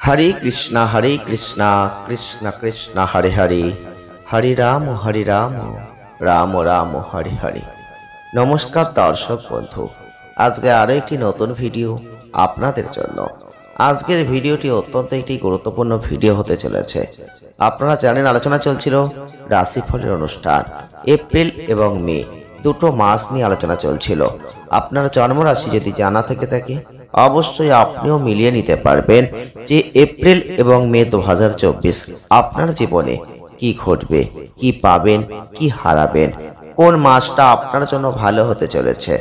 हरे कृष्णा कृष्ण कृष्ण हरे हरे हरे राम राम राम हरे हरे। नमस्कार दर्शक बंधु, आज के आरो एकटी नतून भिडियो आपनादेर जन्य। आजकेर भिडियोटी अत्यंत एकटी गुरुत्वपूर्ण भिडियो होते चलेছে। आपनारा जानेन आलोचना चलछिलो राशिफलेर अनुष्ठान एप्रिल एवं मे दुटो मास निये आलोचना चलछिलो। आपनार जन्म राशि यदि जाना थेके थाके अवश्य आपनिও मिलिए निते पारबेन जे एप्रिल एवं मे 2024 आपनार जीवने कि घटबे, कि पाबेन, कि हाराबेन, कोन मासटा आपनार जन्य भालो होते चलेছে।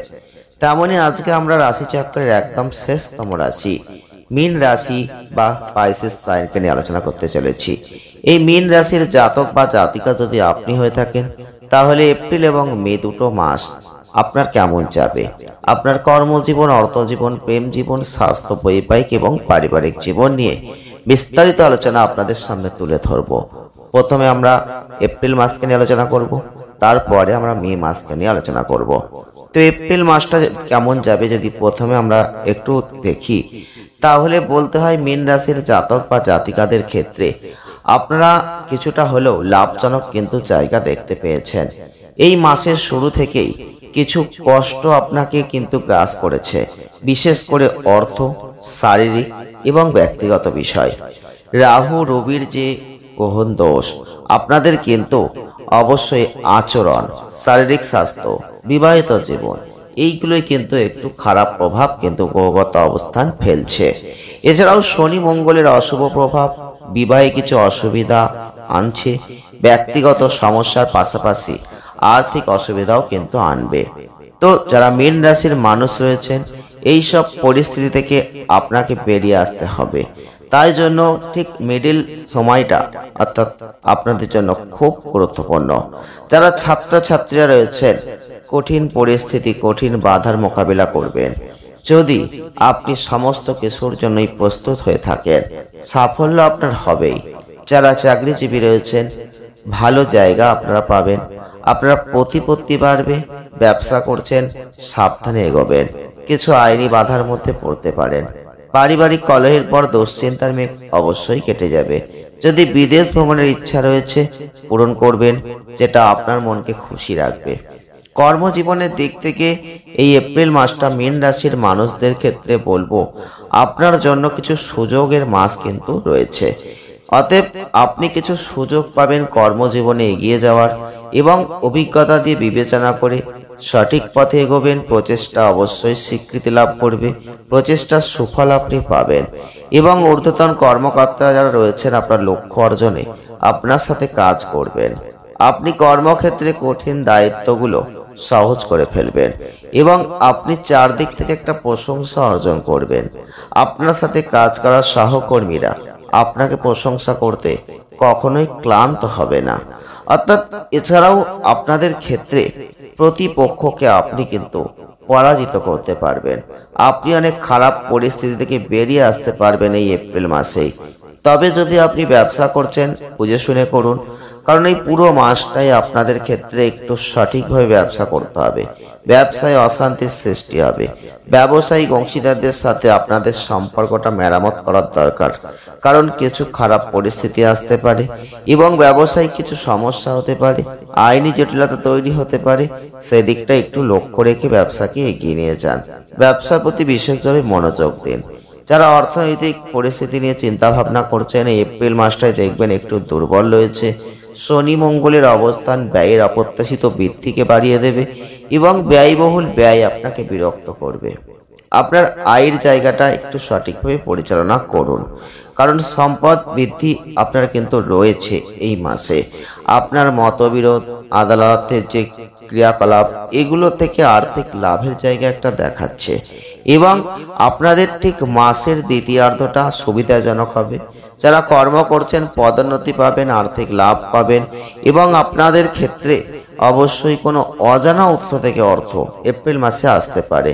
तेमনি আজকে আমরা রাশি চক্রের একদম শেষতম রাশি মীন রাশি বা পাইসেস সাইনকে নিয়ে আলোচনা করতে চলেছি। এই মীন রাশির জাতক বা জাতিকা যদি আপনি হয়ে থাকেন তাহলে এপ্রিল এবং মে দুটো মাস আপনার কেমন যাবে, আপনার কর্মজীবন, অর্থজীবন, প্রেম জীবন, স্বাস্থ্য, বৈবাহিক এবং পারিবারিক জীবন নিয়ে বিস্তারিত আলোচনা আপনাদের সামনে তুলে ধরব। প্রথমে আমরা এপ্রিল মাসকে নিয়ে আলোচনা করব, তারপরে আমরা মে মাসকে নিয়ে আলোচনা করব। তো এপ্রিল মাসটা কেমন যাবে যদি প্রথমে আমরা একটু দেখি তাহলে বলতে হয় মীন রাশির জাতক বা জাতিকাদের ক্ষেত্রে আপনারা কিছুটা হলেও লাভজনক কিন্তু জায়গা দেখতে পেয়েছেন। এই মাসের শুরু থেকেই কিছু কষ্ট আপনাকে কিন্তু গ্রাস করেছে, বিশেষ করে অর্থ, শারীরিক এবং ব্যক্তিগত বিষয়। রাহু রবির যে গ্রহণ দোষ আপনাদের কিন্তু অবশ্যই আচরণ, শারীরিক স্বাস্থ্য, বিবাহিত জীবন এইগুলোই কিন্তু একটু খারাপ প্রভাব কিন্তু গ্রহগত অবস্থান ফেলছে। এছাড়াও শনি মঙ্গলের অশুভ প্রভাব বিবাহে কিছু অসুবিধা আনছে, ব্যক্তিগত সমস্যার পাশাপাশি আর্থিক অসুবিধাও কিন্তু আনবে। তো যারা মীন রাশির মানুষ রয়েছেন এই সব পরিস্থিতি থেকে আপনাকে বেরিয়ে আসতে হবে। তাই জন্য ঠিক মিডল সময়টা অর্থাৎ আপনাদের জন্য খুব গুরুত্বপূর্ণ। যারা ছাত্রছাত্রীরা রয়েছেন কঠিন পরিস্থিতি, কঠিন বাধার মোকাবিলা করবেন। যদি আপনি সমস্ত কিছুর জন্যই প্রস্তুত হয়ে থাকেন সাফল্য আপনার হবেই। যারা চাকরিজীবী রয়েছেন ভালো জায়গা আপনারা পাবেন, আপনারা প্রতিপত্তি বাড়বে। ব্যবসা করছেন সাবধানে এগোবেন, কিছু আইনি বাধার মধ্যে পড়তে পারেন। পারিবারিক কলহের পর দুশ্চিন্তার মেঘ অবশ্যই কেটে যাবে। যদি বিদেশ ভ্রমণের ইচ্ছা রয়েছে পূরণ করবেন, যেটা আপনার মনকে খুশি রাখবে। কর্মজীবনের দিক থেকে এই এপ্রিল মাসটা মীন রাশির মানুষদের ক্ষেত্রে বলবো আপনার জন্য কিছু সুযোগের মাস কিন্তু রয়েছে। অতএব আপনি কিছু সুযোগ পাবেন কর্মজীবনে এগিয়ে যাওয়ার এবং অভিজ্ঞতা দিয়ে বিবেচনা করে সঠিক পথে এগোবেন। প্রচেষ্টা অবশ্যই স্বীকৃতি লাভ করবে, প্রচেষ্টার সুফল আপনি পাবেন এবং ঊর্ধ্বতন কর্মকর্তারা যারা রয়েছেন আপনার লক্ষ্য অর্জনে আপনার সাথে কাজ করবেন। আপনি কর্মক্ষেত্রে কঠিন দায়িত্বগুলো সহজ করে ফেলবেন এবং আপনি চারদিক থেকে একটা প্রশংসা অর্জন করবেন। আপনার সাথে কাজ করার সহকর্মীরা আপনাকে প্রশংসা করতে কখনোই ক্লান্ত হবে না। অর্থাৎ এছাড়াও আপনাদের ক্ষেত্রে প্রতিপক্ষকে আপনি কিন্তু পরাজিত করতে পারবেন। আপনি অনেক খারাপ পরিস্থিতি থেকে বেরিয়ে আসতে পারবেন এই এপ্রিল মাসেই। তবে যদি আপনি ব্যবসা করছেন বুঝে শুনে করুন, কারণ এই পুরো মাসটাই আপনাদের ক্ষেত্রে একটু সঠিকভাবে ব্যবসা করতে হবে। ব্যবসায় অশান্তির সৃষ্টি হবে। ব্যবসায়িক অংশীদারদের সাথে আপনাদের সম্পর্কটা মেরামত করার দরকার, কারণ কিছু খারাপ পরিস্থিতি আসতে পারে এবং ব্যবসায়িক কিছু সমস্যা হতে পারে, আইনি জটিলতা তৈরি হতে পারে। সেদিকটা একটু লক্ষ্য রেখে ব্যবসাকে এগিয়ে নিয়ে যান। ব্যবসার প্রতি বিশেষভাবে মনোযোগ দিন। যারা অর্থনৈতিক পরিস্থিতি নিয়ে চিন্তা ভাবনা করছেন এই এপ্রিল মাসটায় দেখবেন একটু দুর্বল রয়েছে। শনি মঙ্গলের অবস্থান ব্যয়ের অপ্রত্যাশিত বৃদ্ধিকে বাড়িয়ে দেবে এবং ব্যয়বহুল ব্যয় আপনাকে বিরক্ত করবে। আপনার আয়ের জায়গাটা একটু সঠিকভাবে পরিচালনা করুন, কারণ সম্পদ বৃদ্ধি আপনার কিন্তু রয়েছে এই মাসে। আপনার মতবিরোধ, আদালতের যে ক্রিয়াকলাপ এগুলো থেকে আর্থিক লাভের জায়গা একটা দেখাচ্ছে এবং আপনাদের ঠিক মাসের দ্বিতীয়ার্ধটা সুবিধাজনক হবে। যারা কর্ম করছেন পদোন্নতি পাবেন, আর্থিক লাভ পাবেন এবং আপনাদের ক্ষেত্রে অবশ্যই কোনো অজানা উৎস থেকে অর্থ এপ্রিল মাসে আসতে পারে।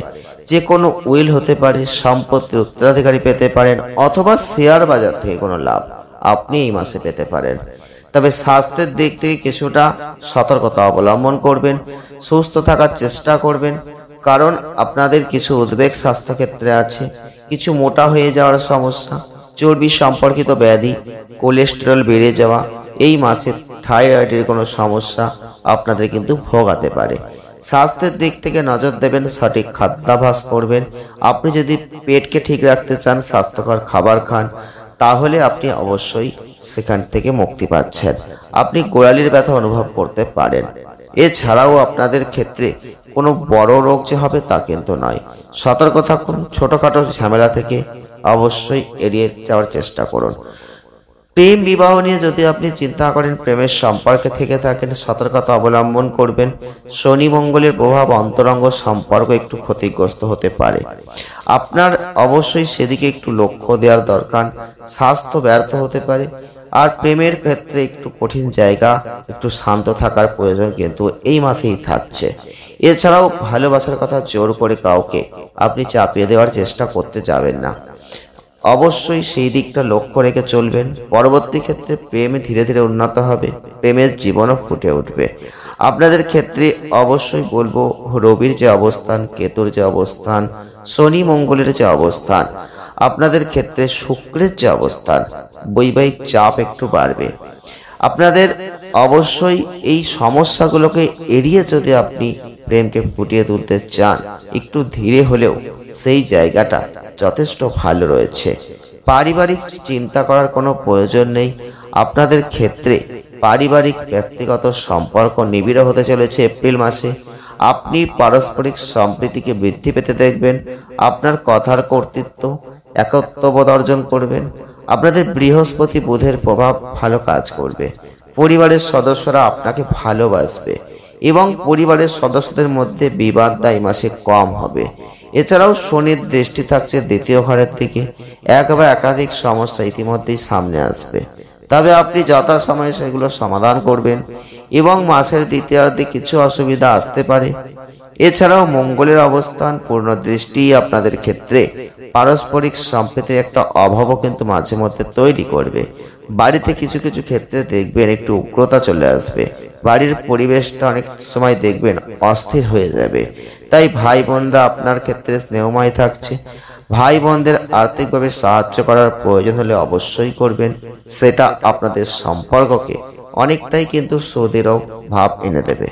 যে কোনো উইল হতে পারে, সম্পত্তির উত্তরাধিকারী পেতে পারেন অথবা শেয়ার বাজার থেকে কোনো লাভ আপনি এই মাসে পেতে পারেন। তবে স্বাস্থ্যের দিক থেকে কিছুটা সতর্কতা অবলম্বন করবেন, সুস্থ থাকার চেষ্টা করবেন, কারণ আপনাদের কিছু উদ্বেগ স্বাস্থ্যক্ষেত্রে আছে। কিছু মোটা হয়ে যাওয়ার সমস্যা, চর্বি সম্পর্কিত ব্যাধি, কোলেস্টেরল বেড়ে যাওয়া, এই মাসে থাইরয়েডের কোনো সমস্যা আপনাদের কিন্তু ভোগাতে পারে। স্বাস্থ্যের দিক থেকে নজর দেবেন, সঠিক খাদ্যাভ্যাস করবেন। আপনি যদি পেটকে ঠিক রাখতে চান, স্বাস্থ্যকর খাবার খান, তাহলে আপনি অবশ্যই সেখান থেকে মুক্তি পাচ্ছেন। আপনি গোড়ালির ব্যথা অনুভব করতে পারেন। এছাড়াও আপনাদের ক্ষেত্রে কোনো বড় রোগ যে হবে তা কিন্তু নয়। সতর্ক থাকুন, ছোটখাটো ঝামেলা থেকে অবশ্যই এড়িয়ে যাওয়ার চেষ্টা করুন। প্রেম বিবাহ নিয়ে যদি আপনি চিন্তা করেন, প্রেমের সম্পর্কে থেকে থাকেন, সতর্কতা অবলম্বন করবেন। শনি মঙ্গলের প্রভাব অন্তরঙ্গ সম্পর্ক একটু ক্ষতিগ্রস্ত হতে পারে। আপনার অবশ্যই সেদিকে একটু লক্ষ্য দেওয়ার দরকার। স্বাস্থ্য ব্যর্থ হতে পারে। আর প্রেমের ক্ষেত্রে একটু কঠিন জায়গা, একটু শান্ত থাকার প্রয়োজন কিন্তু এই মাসেই থাকছে। এছাড়াও ভালোবাসার কথা জোর করে কাউকে আপনি চাপিয়ে দেওয়ার চেষ্টা করতে যাবেন না। অবশ্যই সেই দিকটা লক্ষ্য রেখে চলবেন। পরবর্তী ক্ষেত্রে প্রেম ধীরে ধীরে উন্নত হবে, প্রেমের জীবনও ফুটে উঠবে। আপনাদের ক্ষেত্রে অবশ্যই বলবো, রবির যে অবস্থান, কেতুর যে অবস্থান, শনি মঙ্গলের যে অবস্থান, আপনাদের ক্ষেত্রে শুক্রের যে অবস্থান, বৈবাহিক চাপ একটু বাড়বে। আপনাদের অবশ্যই এই সমস্যাগুলোকে এড়িয়ে যদি আপনি প্রেমকে ফুটিয়ে তুলতে চান, একটু ধীরে হলেও সেই জায়গাটা যথেষ্ট ভালো রয়েছে। পারিবারিক চিন্তা করার কোনো প্রয়োজন নেই। আপনাদের ক্ষেত্রে পারিবারিক ব্যক্তিগত সম্পর্ক নিবিড় হতে চলেছে এপ্রিল মাসে। আপনি পারস্পরিক সম্প্রীতিকে বৃদ্ধি পেতে দেখবেন। আপনার কথার কর্তৃত্ব, একত্ববোধ অর্জন করবেন। আপনাদের বৃহস্পতি বুধের প্রভাব ভালো কাজ করবে। পরিবারের সদস্যরা আপনাকে ভালোবাসবে এবং পরিবারের সদস্যদের মধ্যে বিবাদ এই মাসে কম হবে। এছাড়াও শনির দৃষ্টি থাকছে দ্বিতীয় ঘরের দিকে। এক বা একাধিক সমস্যা ইতিমধ্যেই সামনে আসবে, তবে আপনি যথাসময়ে সেগুলো সমাধান করবেন এবং মাসের দ্বিতীয়ার্ধে কিছু অসুবিধা আসতে পারে। এছাড়াও মঙ্গলের অবস্থান পূর্ণ দৃষ্টি আপনাদের ক্ষেত্রে পারস্পরিক সম্প্রীতির একটা অভাবও কিন্তু মাঝে মধ্যে তৈরি করবে। বাড়িতে কিছু কিছু ক্ষেত্রে দেখবেন একটু উগ্রতা চলে আসবে। বাড়ির পরিবেশটা অনেক সময় দেখবেন অস্থির হয়ে যাবে। তাই ভাই বোনরা আপনার ক্ষেত্রে স্নেহময় থাকছে। ভাই বোনদের আর্থিকভাবে সাহায্য করার প্রয়োজন হলে অবশ্যই করবেন। সেটা আপনাদের সম্পর্ককে অনেকটাই কিন্তু সুদৃঢ় ভাব এনে দেবে।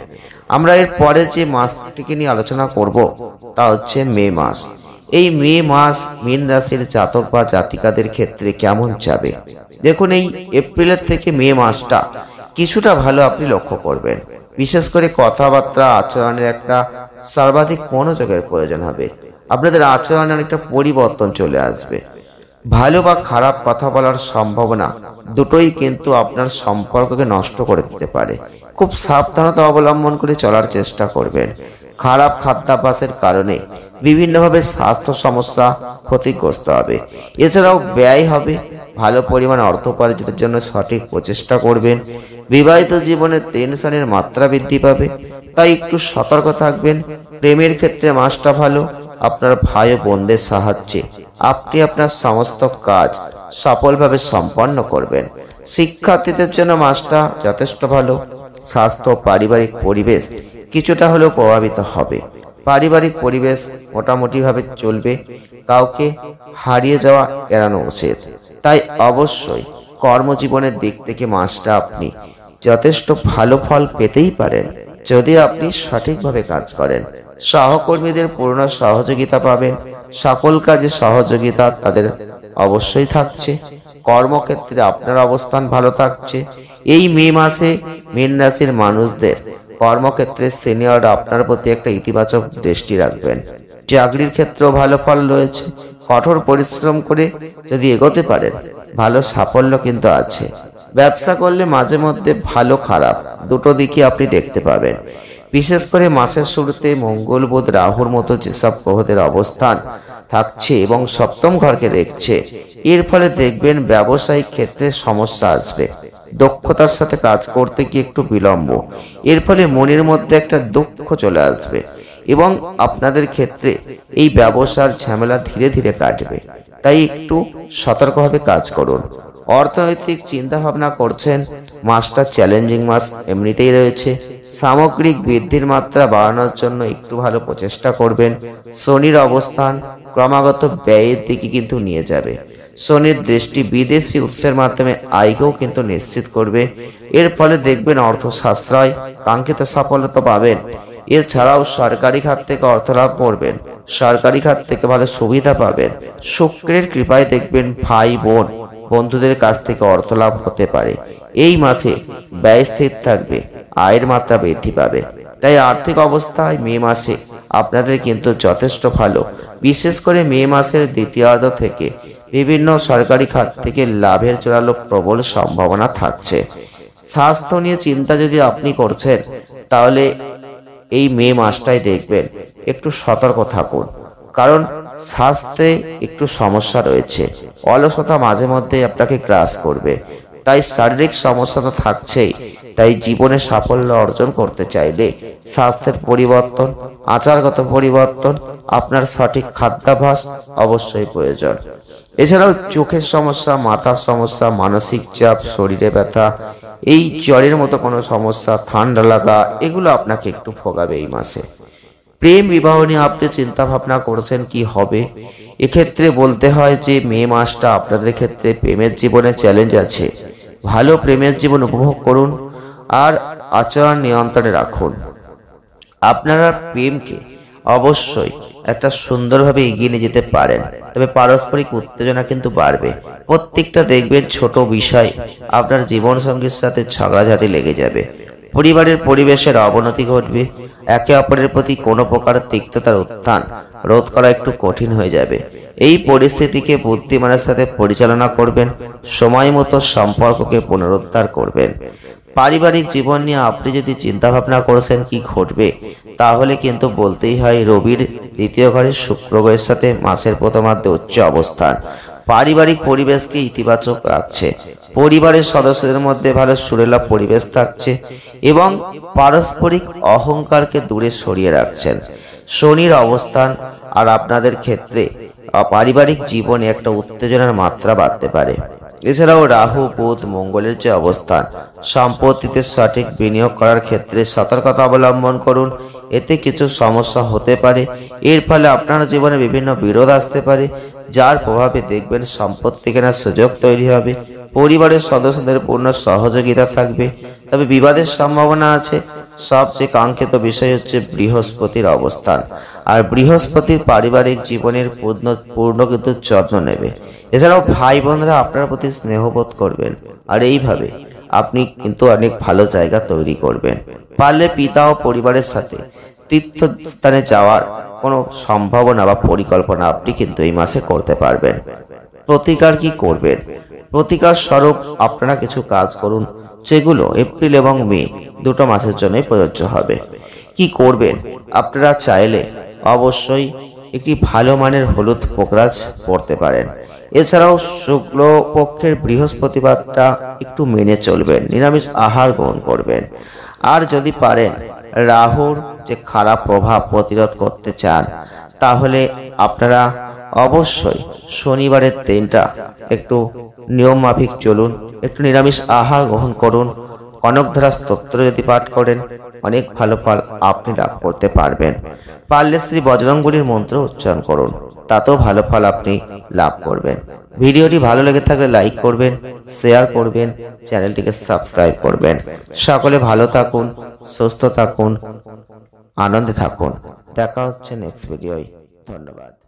আমরা এর পরে যে মাসটিকে নিয়ে আলোচনা করব তা হচ্ছে মে মাস। এই মে মাস মীন রাশির জাতক বা জাতিকাদের ক্ষেত্রে কেমন যাবে দেখুন। এই এপ্রিলের থেকে মে মাসটা কিছুটা ভালো আপনি লক্ষ্য করবেন। বিশেষ করে কথাবার্তা, আচরণের একটা সর্বাধিক মনোযোগের প্রয়োজন হবে। আপনাদের আচরণে অনেকটা পরিবর্তন চলে আসবে। ভালো বা খারাপ কথা বলার সম্ভাবনা দুটোই কিন্তু আপনার সম্পর্ককে নষ্ট করে দিতে পারে। খুব সাবধানতা অবলম্বন করে চলার চেষ্টা করবেন। খারাপ খাদ্যাভ্যাসের কারণে বিভিন্নভাবে স্বাস্থ্য সমস্যা ক্ষতিগ্রস্ত হবে। এছাড়াও ব্যয় হবে। ভালো পরিমাণ অর্থ উপার্জনের জন্য সঠিক প্রচেষ্টা করবেন। বিবাহিত জীবনে টেনশনের মাত্রা বৃদ্ধি পাবে, তাই একটু সতর্ক থাকবেন। প্রেমের ক্ষেত্রে মাসটা ভালো। আপনার ভাই ও বোনদের সাহায্যে আপনি আপনার সমস্ত কাজ সফলভাবে সম্পন্ন করবেন। শিক্ষার্থীদের জন্য মাসটা যথেষ্ট ভালো। স্বাস্থ্য, পারিবারিক পরিবেশ কিছুটা হলেও প্রভাবিত হবে। পারিবারিক পরিবেশ মোটামুটি ভাবে চলবে। কাউকে হারিয়ে যাওয়া এড়ানো উচিত। তাই অবশ্যই কর্মজীবনের দিক থেকে মাসটা আপনি যথেষ্ট ভালো ফল পেতেই পারেন যদি আপনি সঠিকভাবে কাজ করেন। সহকর্মীদের পূর্ণ সহযোগিতা পাবেন। সকল কাজে সহযোগিতা তাদের অবশ্যই থাকছে। কর্মক্ষেত্রে আপনার অবস্থান ভালো থাকছে। এই মে মাসে মীন রাশির মানুষদের কর্মক্ষেত্রে সিনিয়ররা আপনার প্রতি একটা ইতিবাচক দৃষ্টি রাখবেন। চাকরির ক্ষেত্রেও ভালো ফল রয়েছে। কঠোর পরিশ্রম করে যদি এগোতে পারেন, ভালো সাফল্য কিন্তু আছে। ব্যবসা করলে মাঝে মধ্যে ভালো খারাপ দুটো দিকই আপনি দেখতে পাবেন। বিশেষ করে মাসের শুরুতে মঙ্গল, বুধ, রাহুর মতো যেসব গ্রহদের অবস্থান থাকছে এবং সপ্তম ঘরকে দেখছে, এর ফলে দেখবেন ব্যবসায়িক ক্ষেত্রে সমস্যা আসবে। দক্ষতার সাথে কাজ করতে গিয়ে একটু বিলম্ব, এর ফলে মনের মধ্যে একটা দুঃখ চলে আসবে এবং আপনাদের ক্ষেত্রে এই ব্যবসার ঝামেলা ধীরে ধীরে কাটবে। তাই একটু সতর্কভাবে কাজ করুন। অর্থনৈতিক চিন্তা ভাবনা করছেন, মাসটা চ্যালেঞ্জিং মাস এমনিতেই রয়েছে। সামগ্রিক বৃদ্ধির মাত্রা বাড়ানোর জন্য একটু ভালো প্রচেষ্টা করবেন। শনির অবস্থান ক্রমাগত ব্যয়ের দিকে কিন্তু নিয়ে যাবে। শনির দৃষ্টি বিদেশি উৎসের মাধ্যমে আয়কেও কিন্তু নিশ্চিত করবে। এর ফলে দেখবেন অর্থ সাশ্রয়, কাঙ্ক্ষিত সফলতা পাবেন। এছাড়াও সরকারি খাত থেকে অর্থ লাভ করবেন, সরকারি খাত থেকে ভালো সুবিধা পাবেন। শুক্রের কৃপায় দেখবেন ভাই বোন বন্ধুদের কাছ থেকে অর্থ লাভ হতে পারে। এই মাসে ব্যয় স্থির থাকবে, আয়ের মাত্রা বৃদ্ধি পাবে। তাই আর্থিক অবস্থায় মে মাসে আপনাদের কিন্তু যথেষ্ট ভালো। বিশেষ করে মে মাসের দ্বিতীয়ার্ধ থেকে বিভিন্ন সরকারি খাত থেকে লাভের জোরালো প্রবল সম্ভাবনা থাকছে। স্বাস্থ্য নিয়ে চিন্তা যদি আপনি করছেন, তাহলে এই মে মাসটাই দেখবেন একটু সতর্ক থাকুন, কারণ স্বাস্থ্যে একটু সমস্যা রয়েছে। অলসতা মাঝে মধ্যে আপনাকে গ্রাস করবে। তাই শারীরিক সমস্যা তো থাকছেই, তাই জীবনে সাফল্য অর্জন করতে চাইলে স্বাস্থ্যের পরিবর্তন, আচারগত পরিবর্তন, আপনার সঠিক খাদ্যাভ্যাস অবশ্যই প্রয়োজন। এছাড়াও চোখের সমস্যা, মাথার সমস্যা, মানসিক চাপ, শরীরে ব্যথা, এই জ্বরের মতো কোনো সমস্যা, ঠান্ডা লাগা, এগুলো আপনাকে একটু ভোগাবে এই মাসে। প্রেম বিবাহ নিয়ে আপনি চিন্তা ভাবনা করছেন কি হবে, এক্ষেত্রে বলতে হয় যে মে মাসটা আপনাদের ক্ষেত্রে প্রেমের জীবনে চ্যালেঞ্জ আছে। ভালো প্রেমের জীবন উপভোগ করুন আর আচরণ নিয়ন্ত্রণে রাখুন। আপনারা প্রেমকে অবশ্যই একটা সুন্দরভাবে এগিয়ে নিয়ে যেতে পারেন, তবে পারস্পরিক উত্তেজনা কিন্তু বাড়বে। প্রত্যেকটা দেখবেন ছোট বিষয় আপনার জীবন সঙ্গীর সাথে ঝগড়াঝাটি লেগে যাবে। পরিবারের পরিবেশের অবনতি ঘটবে। একে অপরের প্রতি কোনো প্রকার তিক্ততার উত্থান রোধ করা একটু কঠিন হয়ে যাবে। এই পরিস্থিতিকে বুদ্ধিমানের সাথে পরিচালনা করবেন, সময় মতো সম্পর্ককে পুনরুদ্ধার করবেন। পারিবারিক জীবন নিয়ে আপনি যদি চিন্তা ভাবনা করেছেন কি ঘটবে, তাহলে কিন্তু বলতেই হয় রবির দ্বিতীয় ঘরে শুক্র গ্রহের সাথে মাসের প্রথমার্ধে উচ্চ অবস্থান পারিবারিক পরিবেশকে ইতিবাচক রাখছে। পরিবারের সদস্যদের মধ্যে ভালো সুরেলা পরিবেশ থাকছে এবং পারস্পরিক অহংকারকে দূরে সরিয়ে রাখছেন। শনির অবস্থান আর আপনাদের ক্ষেত্রে পারিবারিক জীবনে একটা উত্তেজনার মাত্রা বাড়তে পারে। এছাড়াও রাহু, বুধ, মঙ্গলের যে অবস্থান, সম্পত্তিতে সঠিক বিনিয়োগ করার ক্ষেত্রে সতর্কতা অবলম্বন করুন, এতে কিছু সমস্যা হতে পারে। এর ফলে আপনার জীবনে বিভিন্ন বিরোধ আসতে পারে, যার প্রভাবে দেখবেন সম্পত্তি কেনার সুযোগ তৈরি হবে। পরিবারের সদস্যদের পূর্ণ সহযোগিতা থাকবে, তবে বিবাদের সম্ভাবনা আছে। সবচেয়ে কাঙ্ক্ষিত বিষয় হচ্ছে বৃহস্পতির অবস্থান, আর বৃহস্পতির পারিবারিক জীবনের পূর্ণ কিন্তু যত্ন নেবে। এছাড়াও ভাই বোনরা আপনার প্রতি স্নেহবোধ করবেন, আর এইভাবে আপনি কিন্তু অনেক ভালো জায়গা তৈরি করবেন। পারলে পিতা ও পরিবারের সাথে তীর্থস্থানে যাওয়ার কোনো সম্ভাবনা বা পরিকল্পনা আপনি কিন্তু এই মাসে করতে পারবেন। প্রতিকার কি করবেন? প্রতিকার স্বরূপ আপনারা কিছু কাজ করুন, যেগুলো এপ্রিল এবং মে দুটো মাসের জন্যই প্রযোজ্য হবে। কি করবেন? আপনারা চাইলে অবশ্যই একটি ভালো মানের হলুদ পোকরাজ পরতে পারেন। এছাড়াও শুক্ল পক্ষের বৃহস্পতিবারটা একটু মেনে চলবেন, নিরামিষ আহার গ্রহণ করবেন। আর যদি পারেন রাহুর যে খারাপ প্রভাব প্রতিরোধ করতে চান, তাহলে আপনারা অবশ্যই শনিবারের দিনটা একটু নিয়ম মাফিক চলুন, একটু নিরামিষ আহার গ্রহণ করুন। কনকধারা স্তোত্র যদি পাঠ করেন, অনেক ভালো ফল আপনি লাভ করতে পারবেন। পারলে শ্রী বজরংবলীর মন্ত্র উচ্চারণ করুন, তাতেও ভালো ফল আপনি লাভ করবেন। ভিডিওটি ভালো লেগে থাকলে লাইক করবেন, শেয়ার করবেন, চ্যানেলটিকে সাবস্ক্রাইব করবেন। সকলে ভালো থাকুন, সুস্থ থাকুন, আনন্দে থাকুন। দেখা হচ্ছে নেক্সট ভিডিওয়। ধন্যবাদ।